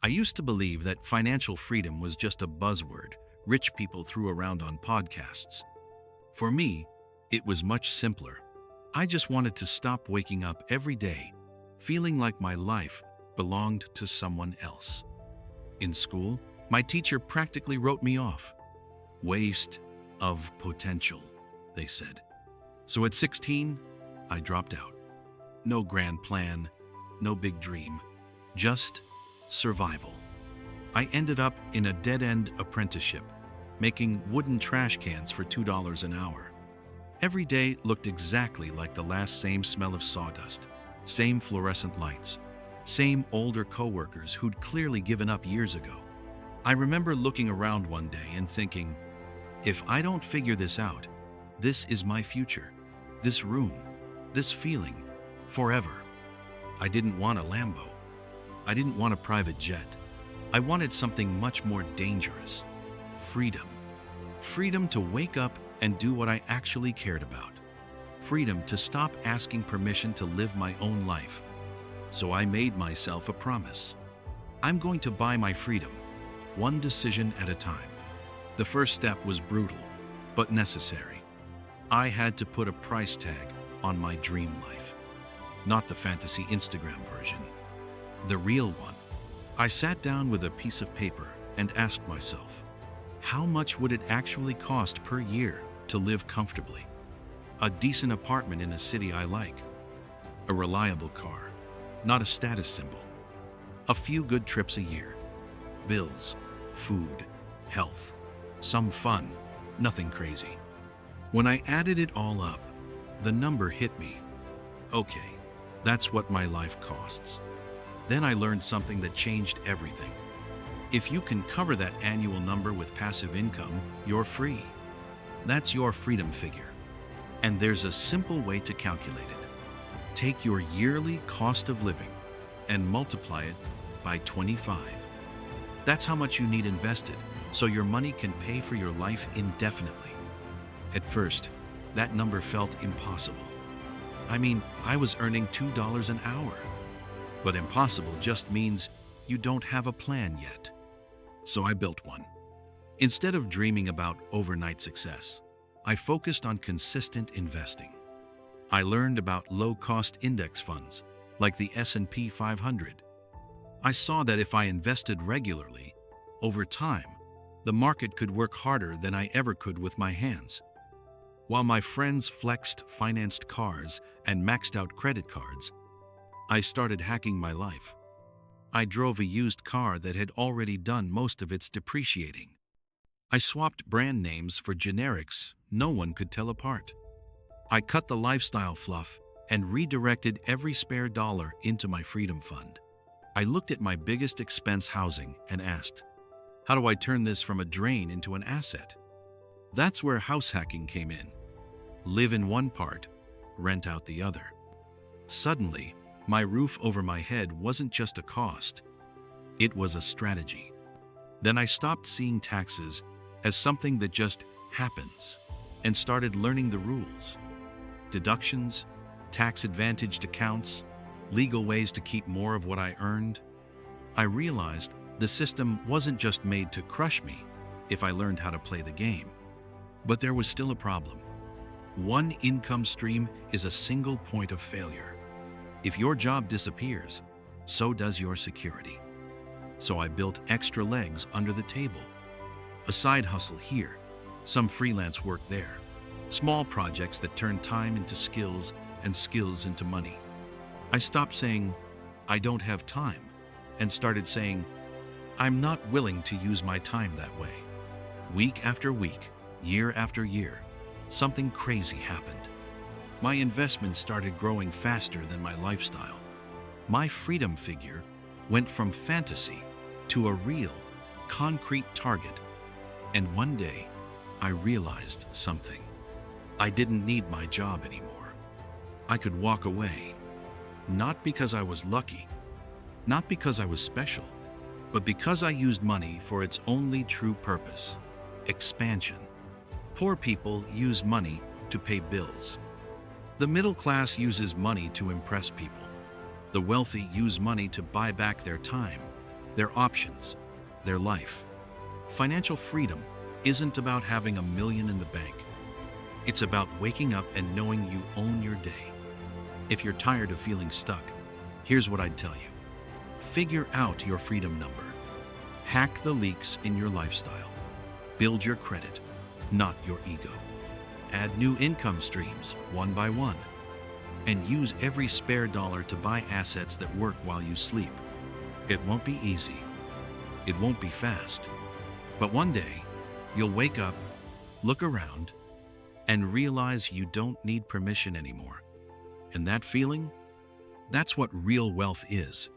I used to believe that financial freedom was just a buzzword rich people threw around on podcasts. For me, it was much simpler. I just wanted to stop waking up every day feeling like my life belonged to someone else. In school, my teacher practically wrote me off. Waste of potential, they said. So at 16, I dropped out. No grand plan, no big dream, just survival. I ended up in a dead-end apprenticeship, making wooden trash cans for $2 an hour. Every day looked exactly like the last, same smell of sawdust, same fluorescent lights, same older coworkers who'd clearly given up years ago. I remember looking around one day and thinking, if I don't figure this out, this is my future, this room, this feeling, forever. I didn't want a Lambo. I didn't want a private jet. I wanted something much more dangerous. Freedom. Freedom to wake up and do what I actually cared about. Freedom to stop asking permission to live my own life. So I made myself a promise. I'm going to buy my freedom, one decision at a time. The first step was brutal, but necessary. I had to put a price tag on my dream life. Not the fantasy Instagram version, the real one. I sat down with a piece of paper and asked myself, how much would it actually cost per year to live comfortably? A decent apartment in a city I like. A reliable car, not a status symbol. A few good trips a year. Bills, food, health, some fun, nothing crazy. When I added it all up, the number hit me. Okay, that's what my life costs. Then I learned something that changed everything. If you can cover that annual number with passive income, you're free. That's your freedom figure. And there's a simple way to calculate it. Take your yearly cost of living and multiply it by 25. That's how much you need invested, so your money can pay for your life indefinitely. At first, that number felt impossible. I mean, I was earning $2 an hour. But impossible just means you don't have a plan yet. So I built one. Instead of dreaming about overnight success, I focused on consistent investing. I learned about low-cost index funds, like the S&P 500. I saw that if I invested regularly, over time, the market could work harder than I ever could with my hands. While my friends flexed financed cars and maxed out credit cards, I started hacking my life. I drove a used car that had already done most of its depreciating. I swapped brand names for generics no one could tell apart. I cut the lifestyle fluff and redirected every spare dollar into my freedom fund. I looked at my biggest expense, housing, and asked, how do I turn this from a drain into an asset? That's where house hacking came in. Live in one part, rent out the other. Suddenly, my roof over my head wasn't just a cost, it was a strategy. Then I stopped seeing taxes as something that just happens and started learning the rules. Deductions, tax-advantaged accounts, legal ways to keep more of what I earned. I realized the system wasn't just made to crush me if I learned how to play the game. But there was still a problem. One income stream is a single point of failure. If your job disappears, so does your security. So I built extra legs under the table. A side hustle here, some freelance work there, small projects that turn time into skills and skills into money. I stopped saying, I don't have time, and started saying, I'm not willing to use my time that way. Week after week, year after year, something crazy happened. My investments started growing faster than my lifestyle. My freedom figure went from fantasy to a real, concrete target. And one day, I realized something. I didn't need my job anymore. I could walk away, not because I was lucky, not because I was special, but because I used money for its only true purpose: expansion. Poor people use money to pay bills. The middle class uses money to impress people. The wealthy use money to buy back their time. their options, their life. Financial freedom isn't about having $1 million in the bank. It's about waking up and knowing you own your day. If you're tired of feeling stuck, here's what I'd tell you. Figure out your freedom number. Hack the leaks in your lifestyle. Build your credit, not your ego. Add new income streams, one by one. And use every spare dollar to buy assets that work while you sleep. It won't be easy. It won't be fast. But one day, you'll wake up, look around, and realize you don't need permission anymore. And that feeling? That's what real wealth is.